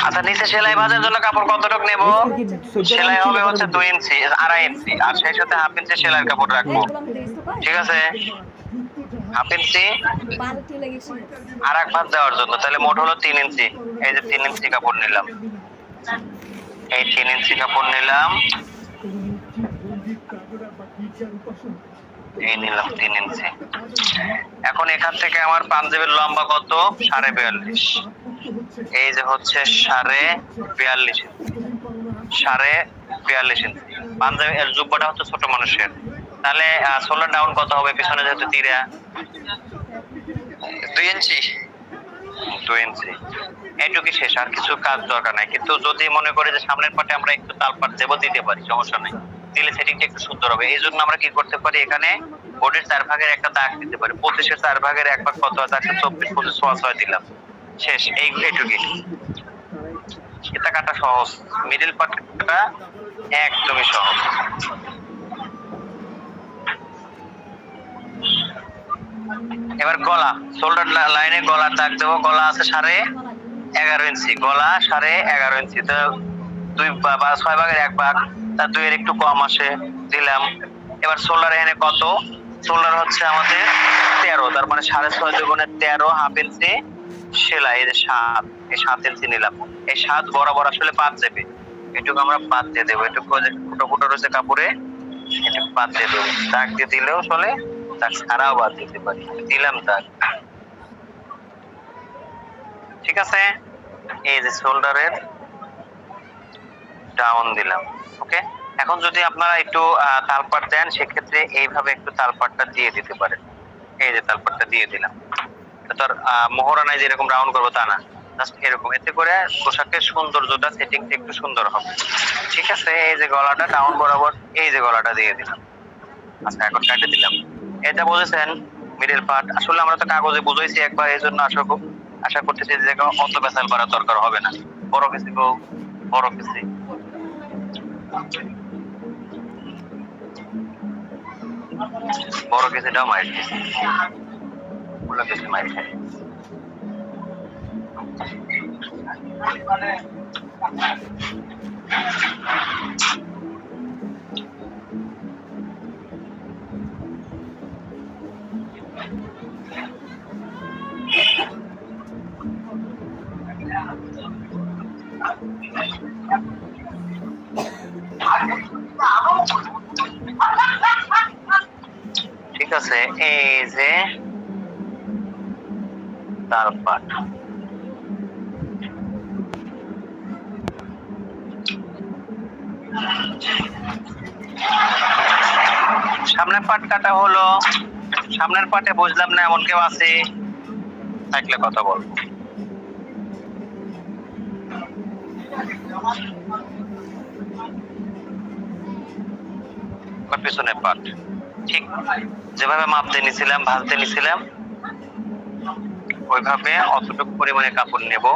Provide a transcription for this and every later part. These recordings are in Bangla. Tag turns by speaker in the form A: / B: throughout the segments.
A: আচ্ছা, নিচে সেলাই ভাঁজের জন্য কাপড় কতটুকু নেব? সেলাই হবে হচ্ছে 2 ইঞ্চি, 2.5 ইঞ্চি, আর সেই সাথে হাফ ইঞ্চি সেলাইয়ের কাপড় রাখবো। ঠিক আছে, হাফ ইঞ্চি আর এক ভাঁজ দেওয়ার জন্য, তাহলে মোট হলো 3 ইঞ্চি। এই যে 3 ইঞ্চি কাপড় নিলাম, এই 3 ইঞ্চি কাপড় নিলাম, এই নিলাম 3 ইঞ্চি। এখন এখান থেকে আমার পাঞ্জাবির লম্বা কত? 42.5। এই যে হচ্ছে 42.5 ইঞ্চি, 42.5 ইঞ্চি। পাঞ্জাবি জুব্বাটা হচ্ছে ছোট মানুষের, তাহলে শোল্ডার ডাউন কত হবে? পিছনে যেহেতু তীরা 2 ইঞ্চি, 2 ইঞ্চি। এইটুকু শেষ, আর কিছু কাজ দরকার নাই। কিন্তু যদি মনে করে যে সামনের পাটে আমরা একটু তালপাট দেবো, দিতে পারি, সমস্যা নাই, দিলে সেটিংটা একটু সুন্দর হবে। এই জন্য আমরা কি করতে পারি, এখানে বডির 4 ভাগের একটা দাগ দিতে পারি। 25-এর 4 ভাগের 1 ভাগ কত হয়? 24, 25, 6 দিলাম, শেষ। এইটুকুই, এটা কাটা সহজ, মিডল পার্ট কাটা একদমই সহজ। এবার গলা, শোল্ডার লাইনে গলার দাগ দেবো। গলা আছে 11.5 ইঞ্চি, গলা 11.5 ইঞ্চি, তো 2 বা 6 ভাগের 1 ভাগ, তার 2 এর একটু কম আসে, দিলাম। এবার শোল্ডার এখানে কত? শোল্ডার হচ্ছে আমাদের 13, তার মানে 6.5 দুগুণে 13, হাফ ইঞ্চি সেলাই। এই যে 7, এই 7 ইঞ্চি নিলাম। এই 7 বরাবর আসলে বাদ যাবে, এটুকু আমরা বাদ দিয়ে দেবো। এটুকু ফুটো ফুটো রয়েছে কাপড়ে, এটুকু বাদ দিয়ে দেবো। দাগ দিয়ে দিলেও চলে, দাগ ছাড়াও বাদ দিতে পারি, দিলাম দাগ। ঠিক আছে, এই যে শোল্ডারের ডাউন দিলাম। ওকে, এখন যদি আপনারা একটু তালপাট দেন, সেক্ষেত্রে এইভাবে একটু তালপাটটা দিয়ে দিতে পারেন। এই যে তালপাটটা দিয়ে দিলাম, তার মোহরা নাই যে এরকম রাউন্ড করবো তা না, জাস্ট এরকম। এতে করে পোশাকের সৌন্দর্যটা, সেটিংটা একটু সুন্দর হবে। ঠিক আছে, এই যে গলাটা ডাউন বরাবর, এই যে গলাটা দিয়ে দিলাম। আচ্ছা, এখন কাটে দিলাম। এটা বুঝেছেন মিডল পার্ট? আসলে আমরা তো কাগজে বুঝাইছি একবার, এই জন্য আশা করতেছি যে অত পেশাল করার দরকার হবে না। বড় কিছু বড় কিছু বড় কিছুটাও মাইর দিচ্ছি, ওগুলো কিছু মাইর খাই। ঠিক আছে, এই যে তালপাট, সামনের পাট কাটা হলো। সামনের পাটে বুঝলাম না এমন কেউ আছে? থাকলে কথা বলবো। পিছনের পাট ঠিক যেভাবে মাপতে নিছিলাম, ভাঁজতে নিছিলাম, ওইভাবে অতটুকু পরিমাণে কাপড় নেব।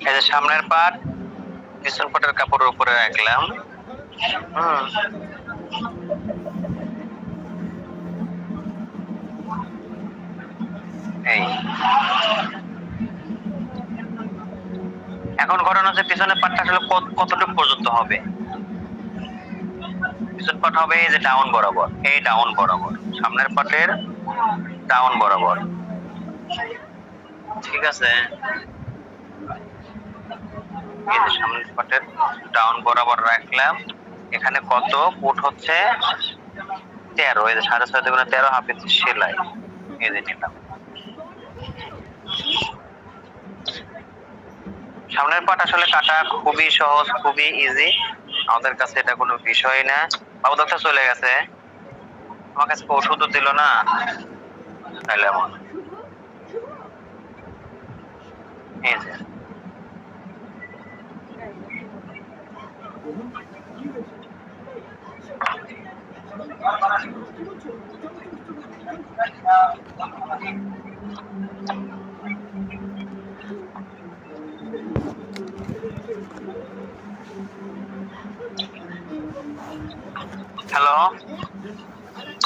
A: এই যে সামনের পাট, পিছন পাটের কাপড়ের উপরে রাখলাম। এই এখন ঘটনা হচ্ছে পিছনের পাটটা আসলে কতটুকু পর্যন্ত হবে। পিছন পাট হবে এই যে ডাউন বরাবর, এই ডাউন বরাবর, সামনের পাটের ডাউন বরাবর। ঠিক আছে, এই যে সামনের পাটের ডাউন বরাবর রাখলাম। এখানে কত ফুট হচ্ছে 13, এই যে 6.5 দুগুণে 13, হাফ ইঞ্চি সেলাই এই যে নিলাম। সামনের পাট আসলে কাটা খুবই সহজ, খুবই ইজি, আমাদের কাছে এটা কোনো বিষয় না। বাবু ডাক্তার চলে গেছে, আমার কাছে ওষুধও দিল না, তাহলে এমন এই যে হ্যালো,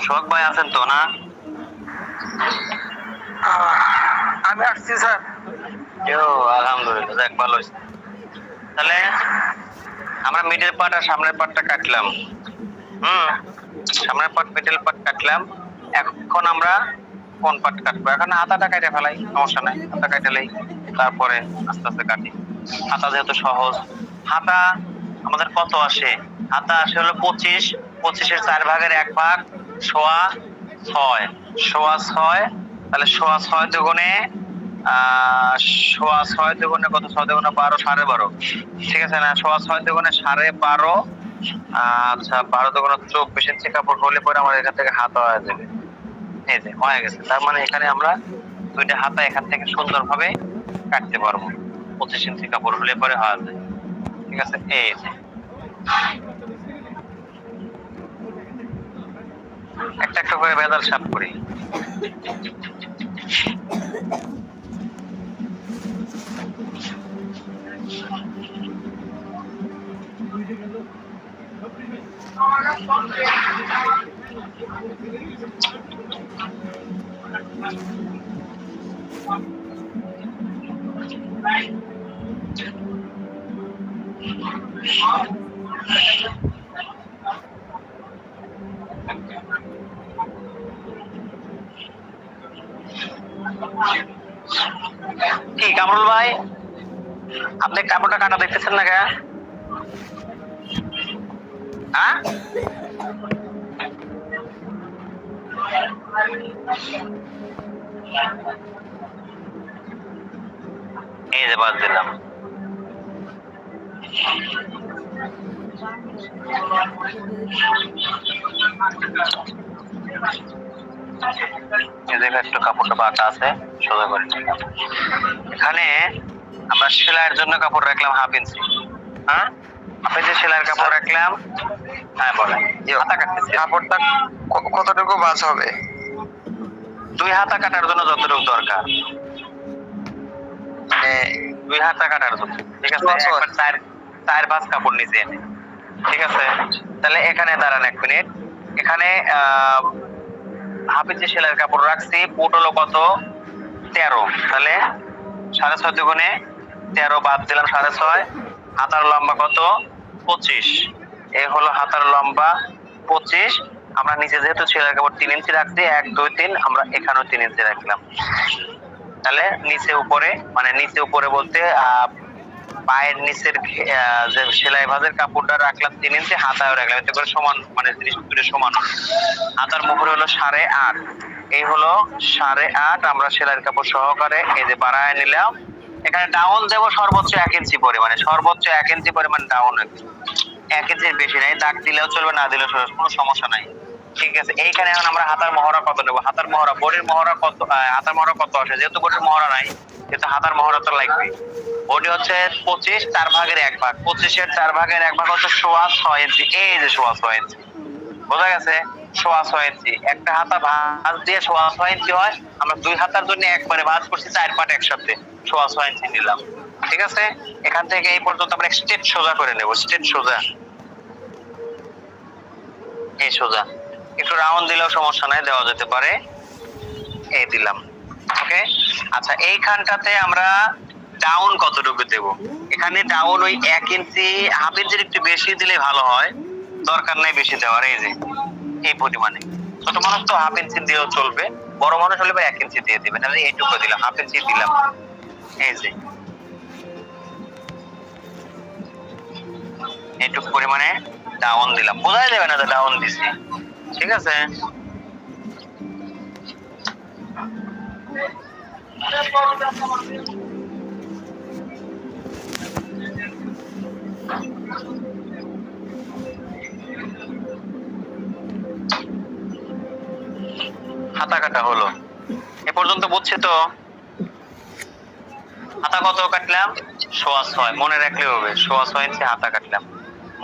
A: শোক ভাই আছেন তো না?
B: আমি আসছি স্যার।
A: আলহামদুলিল্লাহ, যাক ভালো হয়েছে। তাহলে আমরা মিডল পার্ট আর সামনের পার্টটা কাটলাম। সামনের পার্ট মিডল পার্ট কাটলাম। এখন আমরা কোন পার্ট কাটবো? এখন হাতাটা কেটে ফেলাই, সমস্যা নাই, হাতা কাটলেই তারপরে আস্তে আস্তে কাটি। হাতা যেহেতু সহজ, হাতা আমাদের কত আসে? হাতা আসে হলো 25, 25-এর 4 ভাগের 1 ভাগ, সোয়া 6, সোয়া 6। তাহলে সোয়া 6 দুগুণে সোয়া 6 দুগুণে কত? 6 দুগুণে 12, 12.5, ঠিক আছে না? সোয়া 6 দুগুণে 12.5, আচ্ছা 12 দুগুণে 24 ইঞ্চি কাপড় হলে পরে আমার এখান থেকে হাতা হয়ে যাবে। এই যে হয়ে গেছে, তার মানে এখানে আমরা দুইটা হাতা এখান থেকে সুন্দরভাবে কাটতে পারবো। 25 ইঞ্চি কাপড় হলে পরে হয়ে যায়। ঠিক আছে, এই যে একটা একটা করে বেদাল সাপ করি। কি কামরুল ভাই, আপনি কাপড়টা কাটা দেখতেছেন না কে? হ্যাঁ, এই যে বাদ দিলাম। একটু কাপড়টা বাঁকা আছে, সোজা করে নিলাম। এখানে আমরা সেলাইয়ের জন্য কাপড় রাখলাম হাফ ইঞ্চি। হ্যাঁ, হাফ ইঞ্চি সেলাইয়ের কাপড় রাখলাম। হ্যাঁ বলেন, হাতা কাটতেছি।
B: কাপড়টা কতটুকু বাস হবে?
A: 2 হাতা কাটার জন্য যতটুকু দরকার, মানে 2 হাতা কাটার জন্য। ঠিক আছে, একবার 4-5 কাপড় নিচে এনে। ঠিক আছে, তাহলে এখানে দাঁড়ান 1 মিনিট। এখানে হাফ ইঞ্চি সেলাইয়ের কাপড় রাখছি, ফুট হলো কত? 13। তাহলে 6.5 দুগুণে 13 বাদ দিলাম 6.5। হাতার লম্বা কত? 25। এই হলো হাতার লম্বা 25। আমরা নিচে যেহেতু সেলাইয়ের কাপড় 3 ইঞ্চি রাখছি, 1 2 3, আমরা এখানেও 3 ইঞ্চি রাখলাম। তাহলে নিচে উপরে, মানে নিচে উপরে বলতে পায়ের নিচের যে সেলাই ভাঁজের কাপড়টা রাখলাম 3 ইঞ্চি, হাতায় রাখলাম, এতে করে সমান, মানে জিনিস দুটো সমান। হাতার মুখরে হলো 8.5, এই হলো 8.5। আমরা সেলাইয়ের কাপড় সহকারে এই যে বাড়ায় নিলাম। এখানে ডাউন দেব সর্বোচ্চ 1 ইঞ্চি পরিমাণে, সর্বোচ্চ 1 ইঞ্চি পরিমাণ ডাউন হবে। 1 ইঞ্চির বেশি নাই, দাগ দিলেও চলবে, না দিলেও চলবে, কোনো সমস্যা নাই। ঠিক আছে, এইখানে এখন আমরা হাতার মহড়া কত নেবো? হাতার মহড়া, বডির মহড়া কত? হাতার মহড়া কত আসে? যেহেতু বডির মহড়া নাই, কিন্তু হাতার মহড়া তো লাগবে। বডি হচ্ছে 25, 4 ভাগের 1 ভাগ, 25-এর 4 ভাগের 1 ভাগ হচ্ছে সোয়া 6 ইঞ্চি। এই যে সোয়া 6 ইঞ্চি, বোঝা গেছে? সোয়া 6 ইঞ্চি, একটা হাতা ভাঁজ দিয়ে সোয়া 6 ইঞ্চি হয়। আমরা 2 হাতার জন্য একবারে ভাঁজ করছি 4 পাট একসাথে, সোয়া 6 ইঞ্চি নিলাম। ঠিক আছে, এখান থেকে এই পর্যন্ত আমরা স্ট্রেট সোজা করে নেব, স্ট্রেট সোজা, এই সোজা। একটু রাউন্ড দিলেও সমস্যা নাই, দেওয়া যেতে পারে, এই দিলাম। ওকে, আচ্ছা এইখানটাতে আমরা ডাউন কতটুকু দেব? এখানে ডাউন ওই 1 ইঞ্চি, হাফ ইঞ্চির একটু বেশি দিলে ভালো হয়। দরকার নাই বেশি দেওয়ার, এই যে এই পরিমাণে। ছোট মানুষ তো 1/2 ইঞ্চি দিয়েও চলবে, বড় মানুষ হলে 1 ইঞ্চি দিয়ে দিবেন। আমি এইটুকু দিলাম, 1/2 ইঞ্চি দিলাম, এই যে এইটুকু পরিমাণে ডাউন দিলাম। বোঝাই যাবে না যে ডাউন দিছি, ঠিক আছে। হাতা কাটা হলো, এ পর্যন্ত বুঝছি তো। হাতা কত কাটলাম? 6.25, মনে রাখলে হবে। 6.25 ইঞ্চি হাতা কাটলাম,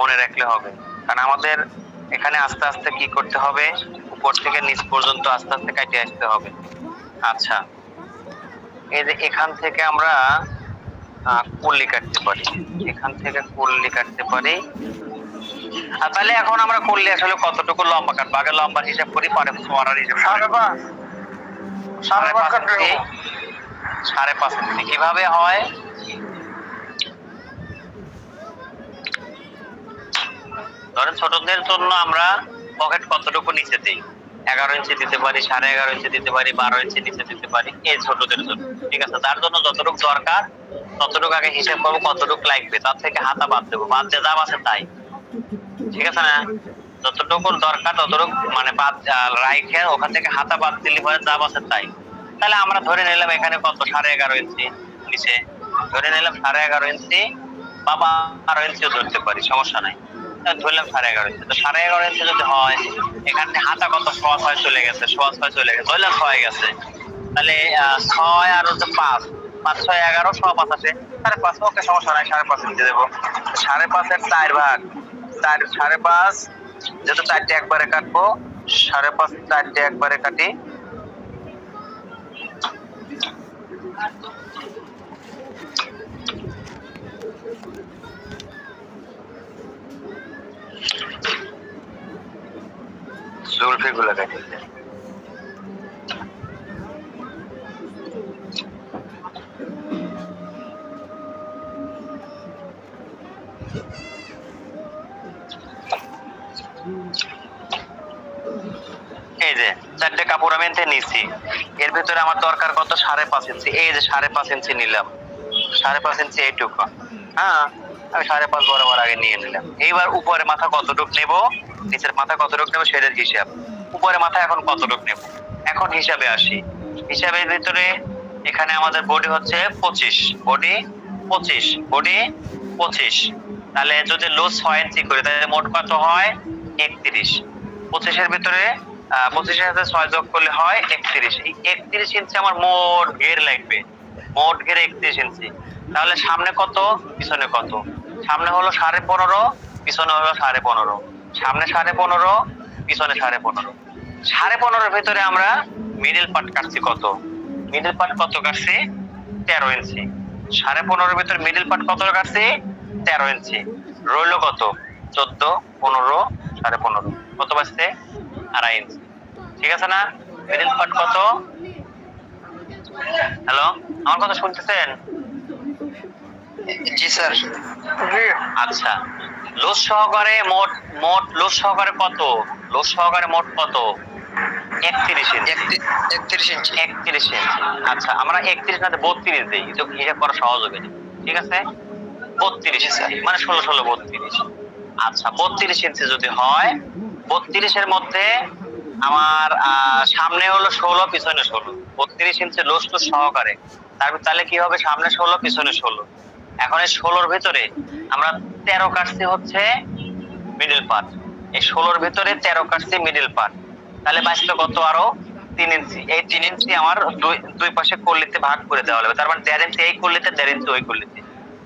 A: মনে রাখলে হবে। কারণ আমাদের এখানে আস্তে আস্তে কি করতে হবে, উপর থেকে নিচ পর্যন্ত আস্তে আস্তে কাটে আসতে হবে। আচ্ছা, এই যে এখান থেকে আমরা কলি কাটতে পারি, এখান থেকে কলি কাটতে পারি। তাহলে এখন আমরা করলে আসলে কতটুকু লম্বা কাটবো, আগে লম্বার হিসাব করি, পরে সোয়ারার হিসাব করি। 5.5 ইঞ্চি, 5.5 ইঞ্চি কিভাবে হয়? ধরেন ছোটদের জন্য আমরা পকেট কতটুকু নিচে দিই, 11 ইঞ্চি দিতে পারি, 11.5 ইঞ্চি দিতে পারি, 12 ইঞ্চি নিচে দিতে পারি, এই ছোটদের জন্য। ঠিক আছে, তার জন্য যতটুকু দরকার ততটুকু আগে হিসাব করবো, কতটুকু লাগবে, তার থেকে হাতা বাদ দেবো, বাদ দিয়ে যা আছে তাই। ঠিক আছে না? যতটুকু দরকার ততটুকু মানে বাদ রাইখে ওখান থেকে হাতা বাদ দিলে পরে যা আছে তাই। তাহলে আমরা ধরে নিলাম এখানে কত, 11.5 ইঞ্চি নিচে ধরে নিলাম, 11.5 ইঞ্চি বা 12 ইঞ্চিও ধরতে পারি, সমস্যা নাই। ধরলাম 11.5 ইঞ্চি। তো 11.5 ইঞ্চি যদি হয়, এখানে হাতা কত, 6.6 চলে গেছে, 6.6 চলে গেছে, ধরলাম 6 গেছে। তাহলে 6 আর হচ্ছে 5, 5 6 11, 6 5 আসে 5.5। ওকে, সমস্যা নাই, 5.5 ইঞ্চি দেবো। 5.5 এর 4 ভাগ, 5.5 যেহেতু 4টে একবারে কাটবো, 5.5 4টে একবারে কাটি। জুলফি গুলো কাটি। এই যে 4টে কাপড় আমি এতে নিছি, এর ভিতরে আমার দরকার কত, 5.5 ইঞ্চি। এই যে 5.5 ইঞ্চি নিলাম, 5.5 ইঞ্চি এইটুকু। হ্যাঁ, আমি 5.5 বরাবর আগে নিয়ে নিলাম। এইবার উপরে মাথা কতটুক নেব, নিচের মাথা কতটুক নেব সেটার হিসাব। উপরে মাথা এখন কতটুক নেব, এখন হিসাবে আসি। হিসাবের ভিতরে এখানে আমাদের বডি হচ্ছে 25, বডি 25, বডি 25। তাহলে যদি লুজ 6 ইঞ্চি করি তাহলে মোট কত হয়, 31। 25 এর ভিতরে 25 এর সাথে 6 যোগ করলে হয় 31। এই 31 ইঞ্চি আমার মোট ঘের লাগবে, মোট ঘের 31 ইঞ্চি। তাহলে সামনে কত, পিছনে কত? সামনে হলো 15.5, পিছনে হলো 15.5। সামনে 15.5, পিছনে 15.5। 15.5 ভিতরে আমরা মিডল পার্ট কাটছি কত, মিডল পার্ট কত কাটছি, 13 ইঞ্চি। 15.5 ভিতরে মিডল পার্ট কত কাটছি, 13 ইঞ্চি। রইলো কত, 14, 15, 15.5, কত বাঁচছে, 2.5 ইঞ্চি। ঠিক আছে না? মিডল পার্ট কত? হ্যালো, আমার কথা শুনতেছেন?
B: জি স্যার।
A: আচ্ছা, লোড সহকারে মোট, মোট লোড সহকারে কত, লোড সহকারে মোট কত, 31 ইঞ্চি।
B: 31 ইঞ্চি।
A: 31 ইঞ্চি। আচ্ছা, আমরা 31 না 32 দেই, তো হিসাব করা সহজ হবে না। ঠিক আছে, 32 ইঞ্চি মানে 16 16 32। আচ্ছা, 32 ইঞ্চি যদি হয়, 32 এর মধ্যে আমার সামনে হলো 16, পিছনে 16। 32 ইঞ্চি লোড সহকারে, তাহলে কি হবে, সামনে 16, পিছনে 16। এখন এই 16-র ভিতরে আমরা 13 কাটছি হচ্ছে মিডল পার্ট, এই 16-র ভিতরে 13 কাটছি মিডল পার্ট। তাহলে বাঁচলো কত, আরো 3 ইঞ্চি। এই 3 ইঞ্চি আমার দুই পাশে কল্লিতে ভাগ করে দেওয়া হবে। তার মানে 1.5 ইঞ্চি এই কল্লিতে, 1.5 ইঞ্চি ওই কল্লিতে,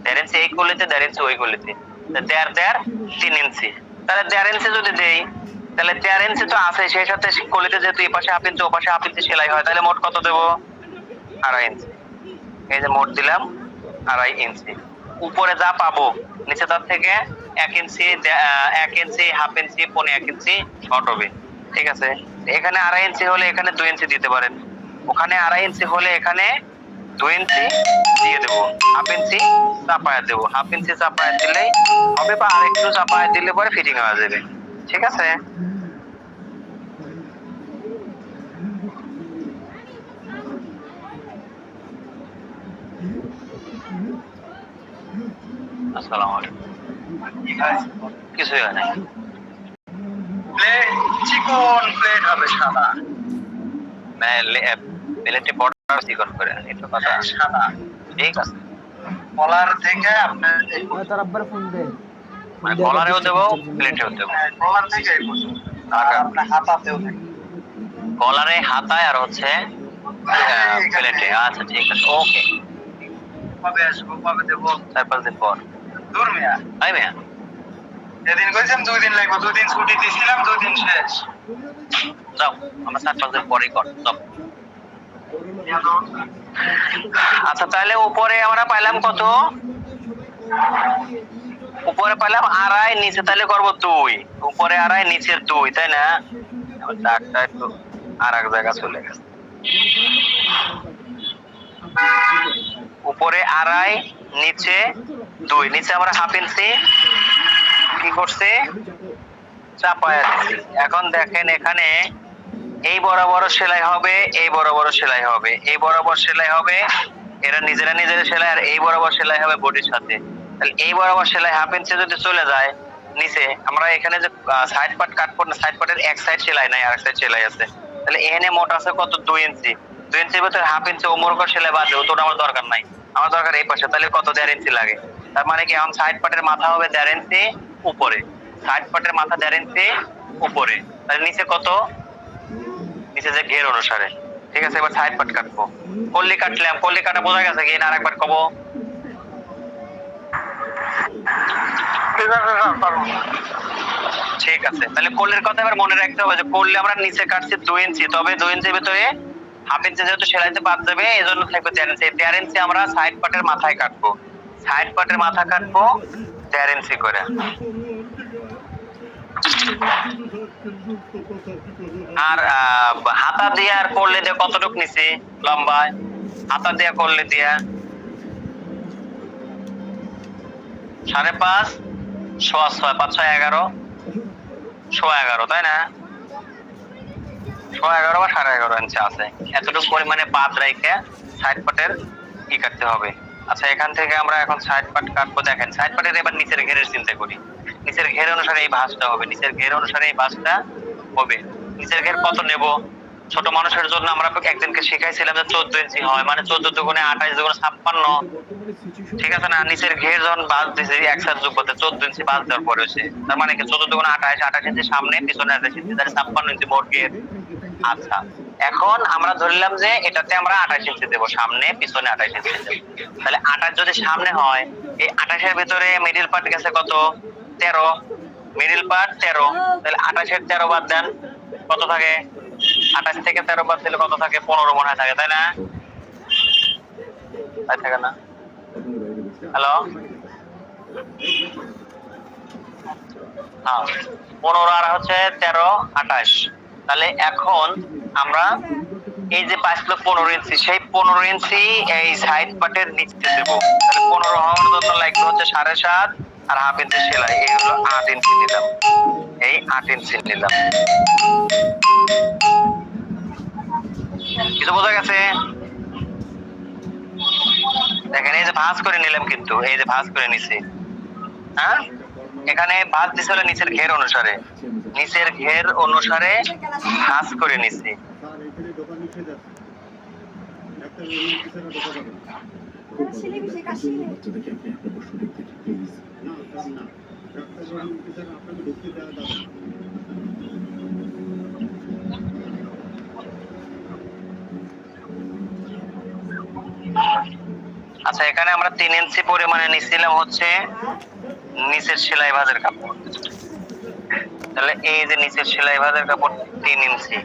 A: 1.5 ইঞ্চি এই কল্লিতে, 1.5 ইঞ্চি ওই কল্লিতে, 3 ইঞ্চি। তাহলে 1.5 ইঞ্চি যদি দেই, তাহলে 1.5 ইঞ্চি তো আছে, সেই সাথে কল্লিতে যেহেতু এই পাশে 1/2 ইঞ্চি ও পাশে 1/2 ইঞ্চি সেলাই হয়, তাহলে মোট কত দেবো, 2.5 ইঞ্চি। এই যে মোট দিলাম 2.5 ইঞ্চি। উপরে যা পাবো নিচে তার থেকে 1 ইঞ্চি, 1 ইঞ্চি, 1/2 ইঞ্চি, 1.5 ইঞ্চি শর্ট হবে। ঠিক আছে, এখানে 2.5 ইঞ্চি হলে এখানে 2 ইঞ্চি দিতে পারেন, ওখানে 2.5 ইঞ্চি হলে এখানে 2 ইঞ্চি দিয়ে দেবো, 1/2 ইঞ্চি চাপায় দেবো। 1/2 ইঞ্চি চাপায় দিলেই হবে, বা আরেকটু চাপায় দিলে পরে ফিটিং হয়ে যাবে। ঠিক আছে। আসসালামু আলাইকুম। কিছুই হয় নাই।
B: চিকন প্লেট হবে সাদা।
A: প্লেটে বর্ডার চিকন করে এটা কথা।
B: সাদা
A: ঠিক আছে।
B: কলার থেকে আপনার
C: তার আব্বার ফোন দে
A: মানে কলারেও দেবো প্লেটেও দেবো।
B: কলার থেকে আর আপনার হাতাতেও থাকে।
A: কলারে হাতায় আর হচ্ছে প্লেটে। আচ্ছা ঠিক আছে, ওকে।
B: কবে আসবো, কবে দেবো?
A: 4-5 দিন পর।
B: দূর মিয়া,
A: তাই মিয়া?
B: যেদিন কইছেন 2 দিন লাগবে, 2 দিন ছুটি দিয়েছিলাম, 2 দিন শেষ।
A: যাও, আমরা 4-5 দিন পরেই কর। যাও। আচ্ছা তাহলে উপরে আমরা পাইলাম কত? উপরে পাইলাম 2.5, নিচে তাহলে করবো 2। উপরে 2.5, নিচে 2, তাই না? আমার দাগটা একটু আর এক জায়গা চলে গেছে। উপরে 2.5, নিচে 2। নিচে আমরা 1/2 ইঞ্চি কি করছি? চাপায়া দিচ্ছি। এখন দেখেন এখানে এই বরাবর সেলাই হবে, এই বরাবর সেলাই হবে, এই বরাবর সেলাই হবে, এরা নিজেরা নিজেরা সেলাই, আর এই বরাবর সেলাই হবে বডির সাথে। তাহলে এই বরাবর সেলাই 1/2 ইঞ্চি যদি চলে যায় নিচে, আমরা এখানে যে সাইড পার্ট কাটবো না, সাইড পার্টের এক সাইড সেলাই নাই, আর এক সাইড সেলাই আছে। তাহলে এখানে মোট আছে কত? 2 ইঞ্চি। 2 ইঞ্চির ভিতরে 1/2 ইঞ্চি ওমর করে সেলাই বাদ দেবো, তোর আমার দরকার নাই। আমার দরকার এই পাশে। তাহলে কত? 1.5 ইঞ্চি লাগে। তার মানে কি এখন সাইড পার্টের মাথা হবে 1.5 ইঞ্চি উপরে, সাইড পার্টের মাথা 1.5 ইঞ্চি উপরে। তাহলে নিচে কত? নিচে যে ঘের অনুসারে। ঠিক আছে, এবার সাইড পার্ট কাটবো। কল্লি কাটলাম, কল্লি কাটা বোঝা গেছে কি না? আরেকবার কব। ঠিক আছে, তাহলে কল্লির কথা এবার মনে রাখতে হবে যে কল্লি আমরা নিচে কাটছি 2 ইঞ্চি, তবে 2 ইঞ্চির ভিতরে 1/2 ইঞ্চি যেহেতু সেলাইতে বাদ দেবে, এই জন্য থাকবে 1.5 ইঞ্চি। 1.5 ইঞ্চি আমরা সাইড পার্টের মাথায় কাটবো, সাইড পার্টের মাথা কাটবো 1.5 ইঞ্চি করে। আর হাতা দিয়ে আর করলে দিয়ে কতটুক নিছি লম্বায়? হাতা দিয়া করলে দিয়া 5.5, 6.5, 5-6 11, 11.5, তাই না? 11.5 বা 11.5 ইঞ্চি আছে। এতটুকু পরিমাণে বাদ রাইখে সাইড পার্টের কি কাটতে হবে। আচ্ছা এখান থেকে আমরা এখন সাইড পার্ট কাটবো। দেখেন সাইড পার্টের এবার নিচের ঘেরের চিন্তা করি। নিচের ঘের অনুসারে এই ভাঁজটা হবে, নিচের ঘের অনুসারে এই ভাঁজটা হবে। নিচের ঘের কত নেব? ছোট মানুষের জন্য আমরা একদিনকে শিখাইছিলাম যে 14 ইঞ্চি হয়, মানে 14 দুগুণে 28 দুগুণে 56। ঠিক আছে না? নিচের ঘের যখন বাদ দিয়েছে একসাথে যোগ করতে 14 ইঞ্চি বাদ দেওয়ার পরে হচ্ছে, তার মানে কি 14 দুগুণে 28, 28 ইঞ্চি সামনে, পিছনে 28 ইঞ্চি, তাহলে 56 ইঞ্চি মোট ঘের। আচ্ছা এখন আমরা ধরলাম যে এটাতে আমরা 28 ইঞ্চি দেবো, সামনে পিছনে 28 ইঞ্চি দেবো। তাহলে 28 যদি সামনে হয়, এই 28 এর ভিতরে মিডল পার্ট গেছে কত? 13। মিডল পার্ট 13, তাহলে 28 এর 13 বাদ দেন, কত থাকে? 28 থেকে 13 বাদ দিলে কত থাকে? 15 মনে হয় থাকে, তাই না? তাই থাকে না? হ্যালো, হ্যাঁ 15 আর হচ্ছে 13, 28। তাহলে এখন আমরা এই যে 15 ইঞ্চি, সেই 15 ইঞ্চি এই সাইড পার্টের নিচে দেবো। তাহলে 15 হওয়ার জন্য লাগবে হচ্ছে 7.5 আর 1/2 ইঞ্চি সেলাই। এই হলো 8 ইঞ্চি নিলাম, এই 8 ইঞ্চি নিলাম। কিছু বোঝা গেছে? দেখেন এই যে ভাঁজ করে নিলাম, কিন্তু এই যে ভাঁজ করে নিছি, হ্যাঁ এখানে ভাঁজ দিছে হলো নিচের ঘের অনুসারে, নিচের ঘের অনুসারে ভাঁজ করে নিছি। আচ্ছা এখানে আমরা 3 ইঞ্চি পরিমাণে নিছিলাম হচ্ছে নিচের সেলাই ভাঁজের কাপড়। তাহলে এই যে নিচের সেলাই ভাঁজের কাপড় 3 ইঞ্চি।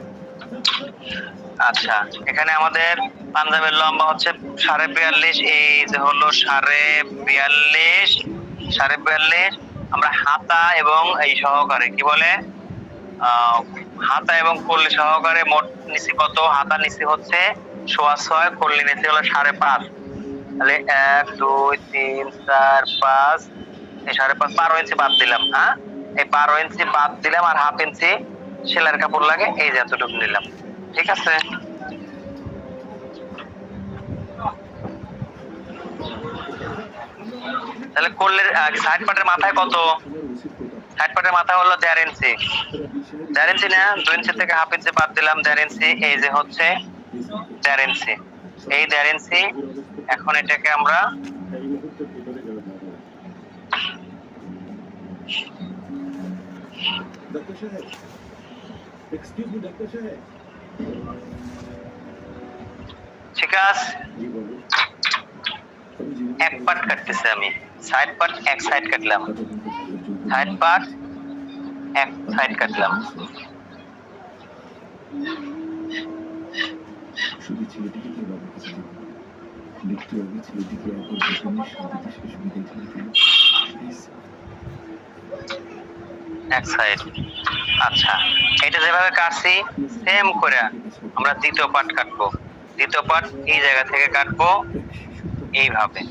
A: আচ্ছা এখানে আমাদের পাঞ্জাবের লম্বা হচ্ছে 42.5, এই যে হলো 42.5। আমরা হাতা এবং এই সহকারে কি বলে হাতা এবং কল্লি সহকারে মোট নিচে কত? হাতা নিচে হচ্ছে 6.25, কল্লি নিচে হলো 5.5। তাহলে 1 2 3 4 5, এই 5.5, 12 ইঞ্চি বাদ দিলাম। হ্যাঁ এই 12 ইঞ্চি বাদ দিলাম আর হাফ ইঞ্চি সেলাইয়ের কাপড় লাগে, এই যে এতটুকু নিলাম। ঠিক আছে, তাহলে করলে সাইড পার্টের মাথায় কত? সাইড পার্টের মাথা হলো 1.5 ইঞ্চি। 1.5 ইঞ্চি না, 2 ইঞ্চি থেকে হাফ ইঞ্চি বাদ দিলাম, 1.5 ইঞ্চি। এই যে হচ্ছে 1.5 ইঞ্চি, এই 1.5 ইঞ্চি। এখন এটাকে আমরা ঠিক আছে, এক পার্ট কাটতেছি আমি। সাইড পার্ট এক সাইড কাটলাম, সাইড পার্ট এক সাইড কাটলাম।
C: শুধু ছেলেটিকে কিভাবে কিছু লিখতে হবে, ছেলেটিকে একবার দোকানের শান্তিতে শেষ বিদায় করে দিল।
A: এক সাইড। আচ্ছা, এটা যেভাবে কাটছি সেম করে আমরা দ্বিতীয় পার্ট কাটবো। দ্বিতীয় পার্ট এই জায়গা থেকে কাটবো এইভাবে।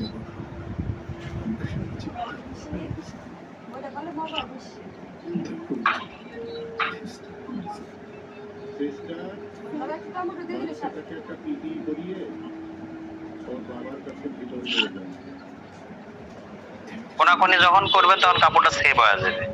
A: কোনাকুনি যখন করবে তখন কাপড়টা সেভ হয়ে যাবে।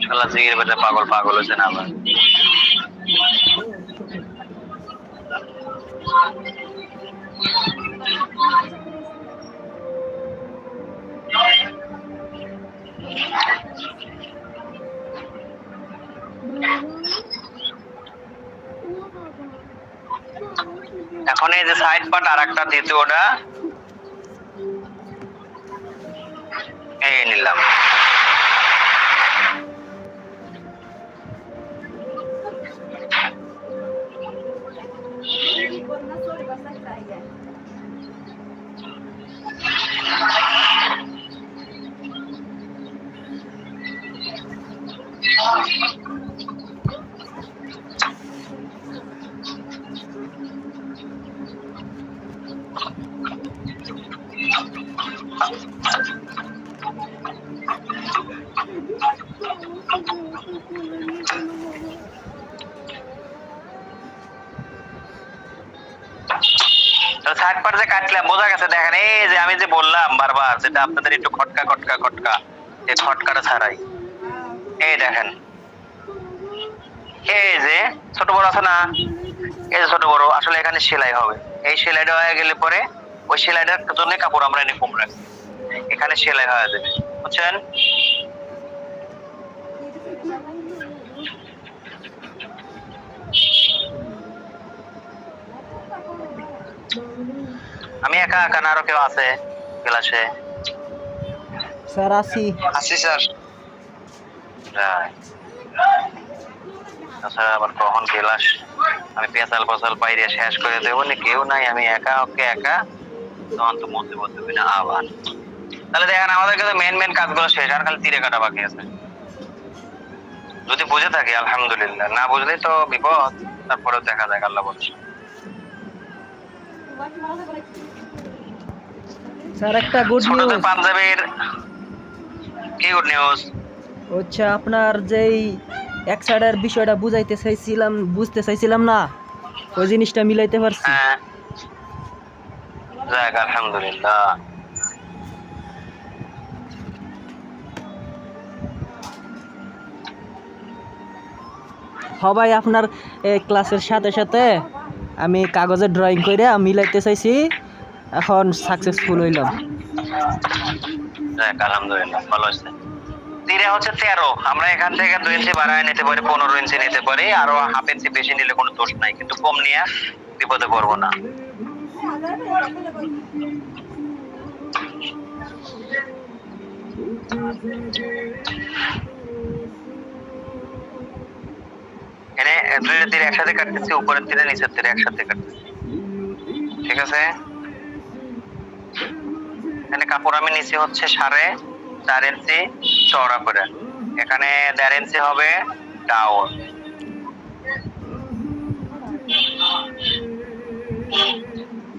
A: শালা জিগের বেটা পাগল পাগল হয়েছে না আবার। এখন এই যে সাইড পার্ট আর একটা দ্বিতীয়টা এই নিলাম। সাইড পার্ট যে কাটলাম বোঝা গেছে। দেখেন এই যে আমি যে বললাম বারবার, যেটা আপনাদের একটু খটকা খটকা খটকা, এই খটকাটা ছাড়াই এই দেখেন, এই যে ছোট বড় আছে না, এই যে ছোট বড়, আসলে এখানে সেলাই হবে। এই সেলাইটা হয়ে গেলে পরে ওই সেলাইটার জন্য কাপড় আমরা এনে কম রাখি, এখানে সেলাই হয়ে যাবে। বুঝছেন? আমি একা একা না আরো কেউ আছে ক্লাসে?
D: স্যার আছি
A: স্যার। আচ্ছা, আবার কখন ক্লাস? আমি পেঁচাল পচাল পাইরে শেষ করে দেবো না, কেউ নাই, আমি একা ওকে একা, তখন তো মধ্যে মধ্যে না আবার। তাহলে দেখেন আমাদের কাছে মেন কাজগুলো শেষ, আর খালি তীরে কাটা বাকি আছে। যদি বুঝে থাকি আলহামদুলিল্লাহ, না বুঝলে তো বিপদ। তারপরেও দেখা যাক, আল্লাহ বলছে।
D: স্যার একটা গুড নিউজ।
A: ছোটদের পাঞ্জাবির কি গুড নিউজ?
D: হচ্ছে আপনার যেই এক সাইডের বিষয়টা বুঝতে চাইছিলাম না, ওই জিনিসটা মিলাইতে পারছি।
A: হ্যাঁ, যাক আলহামদুলিল্লাহ।
D: সবাই আপনার ক্লাসের সাথে সাথে আমি কাগজে ড্রয়িং করে মিলাইতে চাইছি, এখন সাকসেসফুল হইলাম।
A: যাক আলহামদুলিল্লাহ, ভালো হয়েছে। তীরে হচ্ছে 13, আমরা এখান থেকে 2 ইঞ্চি বাড়ায় নিতে পারি, 15 ইঞ্চি নিতে পারি, আরো হাফ ইঞ্চি বেশি নিলে কোনো দোষ নাই, কিন্তু কম নিয়ে বিপদে পড়বো না। এখানে দুইটা তীর একসাথে কাটতেছি, উপরের তীরে নিচের তীরে একসাথে কাটতেছি, ঠিক আছে। এখানে কাপড় আমি নিচে হচ্ছে 4.5 ইঞ্চি চওড়া করে, এখানে 1.5 ইঞ্চি হবে ডাউন।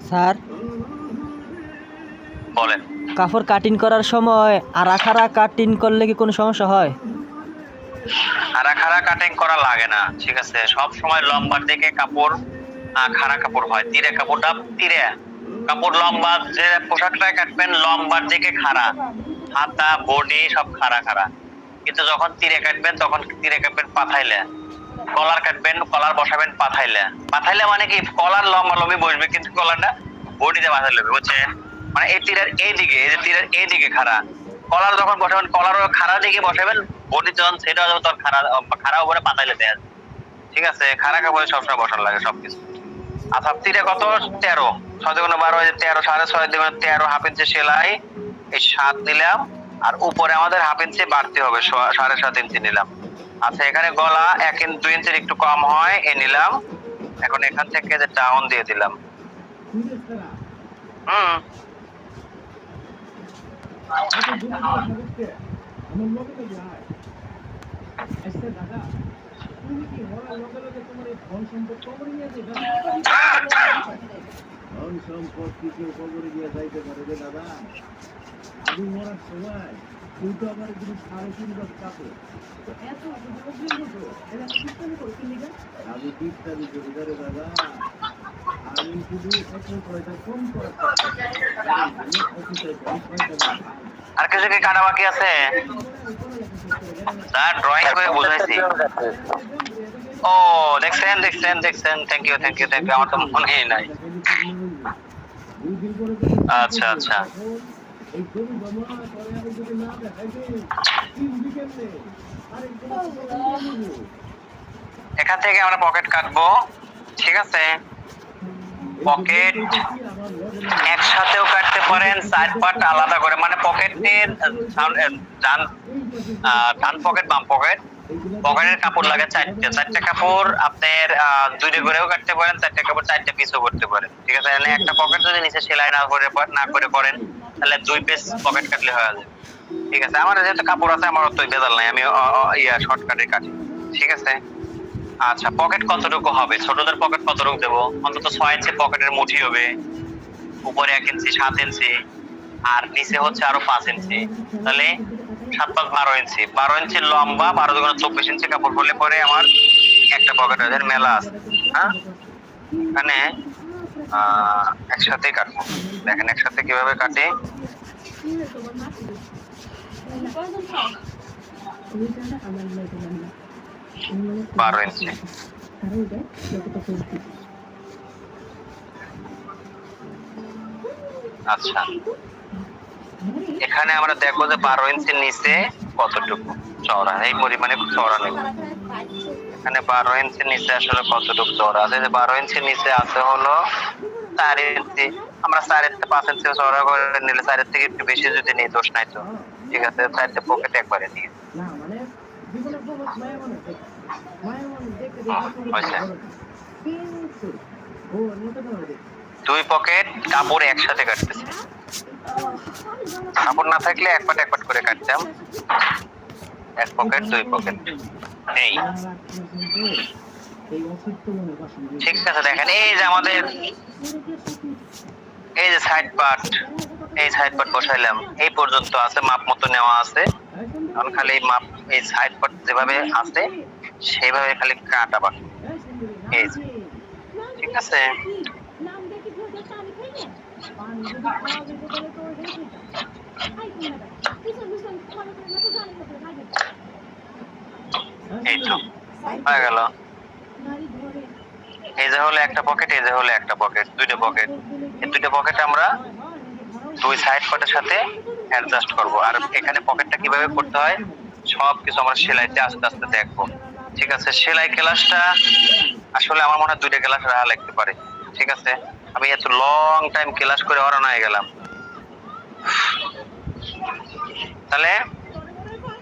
D: স্যার,
A: বলেন।
D: কাপড় কাটিং করার সময় আড়া কাটিং করলে কি কোনো সমস্যা হয়?
A: খাড়া কাটিং করা লাগে না, ঠিক আছে। সব সময় লম্বার দিকে কাপড় খাড়া কাপড় হয়, তীরে কাপড়টা তীরে কাপড় লম্বা, যে পোশাকটা কাটবেন লম্বার দিকে খাড়া, হাতা বডি সব খাড়া। কিন্তু যখন তীরে কাটবেন তখন তীরে কাটবেন পাথাইলে, কলার কাটবেন কলার বসাবেন পাথাইলে মানে কি কলার লম্বা লম্বি বসবে, কিন্তু কলারটা বডিতে বাঁধাই লবে, বুঝছেন? মানে এই তীরের এই দিকে, এই যে তীরের এই দিকে খাড়া, কলার যখন বসাবেন কলারও খাড়া দিকে বসাবেন, বডি যখন সেটা হবে তখন খাড়া উপরে পাতাইলে দেয়া, ঠিক আছে। খাড়া কাপড়ে সবসময় বসানো লাগে সবকিছু। আচ্ছা, তীরে কত? 13, 6×12 13, 6.5 দিয়ে 13 হাফ ইঞ্চি সেলাই, এই 7 দিলাম, আর উপরে আমাদের হাফ ইঞ্চি বাড়তি হবে, 7.5 ইঞ্চি নিলাম। আচ্ছা, এখানে গলা 2 ইঞ্চির একটু কম হয়, এ নিলাম। এখন এখান থেকে যে ডাউন দিয়ে দিলাম,
C: ধন সম্পদ কিছু কবরে দিয়ে যাইতে পারে রে দাদা। আমি মরার সময় তুই তো আমার একদিন 3.5 কাপড় আমি টিপটাবি করি রে দাদা। আমি শুধু এখন কয়টা কম করার
A: আর কিছু কি কাটা বাকি আছে? স্যার ড্রয়িং করে বুঝাইছি। ও দেখছেন, থ্যাংক ইউ, আমার তো মনেই নাই। আচ্ছা, এখান থেকে আমরা পকেট কাটবো, ঠিক আছে। পকেট একসাথেও কাটতে পারেন, সাইড পার্ট আলাদা করে, মানে পকেটের ডান পকেট বাম পকেট, পকেটের কাপড় লাগে 4টে কাপড় আপনার 2টে করেও কাটতে পারেন, 4টে কাপড় 4টে পিসও করতে পারেন, ঠিক আছে। মানে একটা পকেট যদি নিচে সেলাই না করে করেন তাহলে 2 পিস পকেট কাটলে হয়ে যাবে, ঠিক আছে। আমার যেহেতু কাপড় আছে আমার তো বেজাল নাই, আমি শর্টকাটে কাটি, ঠিক আছে। আচ্ছা, পকেট কতটুকু হবে? ছোটদের পকেট কতটুকু দেবো? অন্তত 6 ইঞ্চি পকেটের মুঠি হবে, উপরে 1 ইঞ্চি 7 ইঞ্চি, আর নিচে হচ্ছে আরো 5 ইঞ্চি, তাহলে 7×5 ইঞ্চি, 12 ইঞ্চি লম্বা, 12×24 ইঞ্চি কাপড় হলে পরে আমার একটা পকেট হয়ে যায়। মেলা আছে, হ্যাঁ। এখানে একসাথে কাটবো, দেখেন একসাথে কিভাবে কাটে। 12 ইঞ্চি, আচ্ছা। এখানে আমরা দেখবো যে 12 ইঞ্চির নিচে কতটুকু চওড়া, এই পরিমাণে চওড়া নেব। এখানে 12 ইঞ্চির নিচে আসলে কতটুকু চওড়া আছে? যে 12 ইঞ্চির নিচে আছে হলো 4 ইঞ্চি। আমরা 4-5 ইঞ্চি চওড়া করে নিলে, 4 থেকে একটু বেশি যদি নেই দোষ নাই তো, ঠিক আছে। 4টে পকেট একবারে নিয়ে দুই পকেট কাপড় একসাথে কাটতেছি, কাপড় না থাকলে এক পাট করে কাটতাম। 1 পকেট 2 পকেট, এই ঠিক আছে। দেখেন এই যে আমাদের এই যে সাইড পার্ট, এই সাইড পার্ট বসাইলাম, এই পর্যন্ত আছে, মাপ মতো নেওয়া আছে। এখন খালি এই মাপ, এই সাইড পার্ট যেভাবে আছে সেভাবে খালি কাটা বাকি, এই যে, ঠিক আছে। এই তো হয়ে গেল। এই যে হলো একটা পকেট, এই যে হলো একটা পকেট, 2টে পকেট। এই 2টে পকেট আমরা 2 সাইড পার্টের সাথে অ্যাডজাস্ট করব। আর এখানে পকেটটা কিভাবে করতে হয় সবকিছু আমরা সেলাইতে আস্তে আস্তে দেখবো, ঠিক আছে। সেলাই ক্লাসটা আসলে আমার মনে হয় 2টে ক্লাস রাখা লাগতে পারে, ঠিক আছে। আমি এত লং টাইম ক্লাস করে অরান হয়ে গেলাম। তাহলে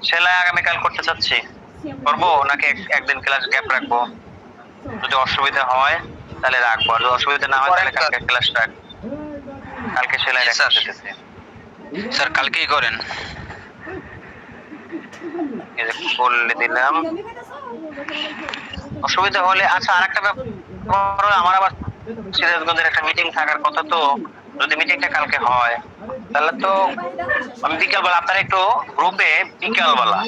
A: সেলাই আগামীকাল করতে চাচ্ছি, করবো নাকি একদিন ক্লাস গ্যাপ রাখবো? যদি অসুবিধা হয় তাহলে রাখবো, আর যদি অসুবিধা না হয় তাহলে কালকে ক্লাস রাখ, কালকে সেলাই রাখতে যেতেছে।
B: স্যার কালকেই করেন।
A: এই যে বলে দিলাম, অসুবিধা হলে আচ্ছা আরেকটা ব্যাপার হলো, আমার আবার সিরাজগঞ্জের একটা মিটিং থাকার কথা, তো যদি মিটিংটা কালকে হয় তাহলে তো আমি বিকালবেলা, আপনারা একটু গ্রুপে বিকালবেলা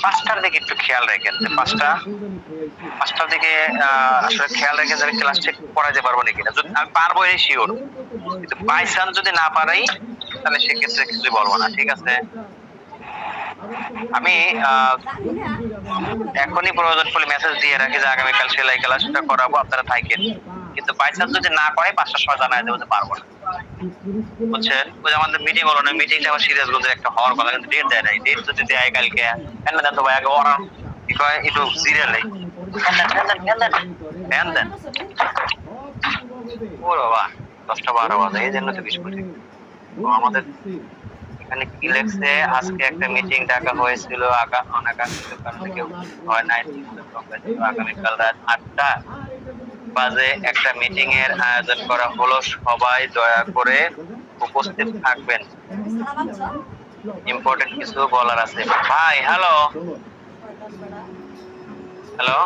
A: 5টার দিকে একটু খেয়াল রাখেন, যে 5টার দিকে আসলে খেয়াল রেখে যাবে ক্লাস চেক করাতে পারবো নাকি না। যদি আমি পারবো এই শিওর, কিন্তু বাই চান্স যদি না পারাই তাহলে সেক্ষেত্রে কিছুই বলবো না, ঠিক আছে? আমি এখনই প্রয়োজন পড়লে মেসেজ দিয়ে রাখি যে আগামীকাল সেলাই ক্লাসটা করাবো, আপনারা থাকেন, কিন্তু বাই চান্স যদি না করে 5টার সময় জানাই দেবো যে পারবো না, বুঝছেন? ওই যে আমাদের মিটিং হলো না, মিটিংটা আমার সিরিয়াসগঞ্জের একটা হওয়ার কথা, কিন্তু ডেট দেয় নাই। ডেট যদি দেয় কালকে, কেন দেন তো ভাই, আগে ওরা কি কয় একটু সিরিয়াল নেই, দেন ও বাবা 10টা 12 বাজে, এই জন্য তো বিস্কুট। তো আমাদের এখানে কি লেখছে, আজকে একটা মিটিং ডাকা হয়েছিল অনাকাঙ্ক্ষিত কারণে কেউ হয় নাই, আগামীকাল রাত 8টা বাজে একটা মিটিং এর আয়োজন করা হলো, সবাই দয়া করে উপস্থিত থাকবেন, ইম্পর্টেন্ট কিছু বলার আছে। ভাই হ্যালো হ্যালো,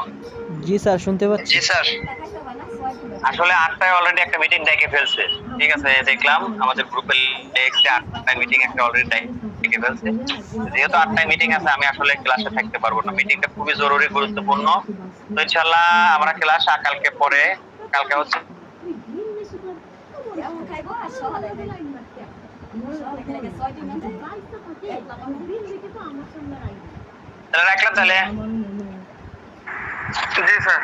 D: জি স্যার, শুনতে পাচ্ছি।
B: জি স্যার।
A: আসলে 8টায় অলরেডি একটা মিটিং ডেকে ফেলছে, ঠিক আছে? দেখলাম আমাদের গ্রুপে লেখছে 8টায় মিটিং একটা অলরেডি ডেকে ফেলছে। যেহেতু 8টায় মিটিং আছে, আমি আসলে ক্লাসে থাকতে পারবো না, মিটিংটা খুবই জরুরি গুরুত্বপূর্ণ। তো ইনশাআল্লাহ আমরা ক্লাস কালকে পরে, কালকে হচ্ছে তাহলে রাখলাম তাহলে।
B: জি স্যার।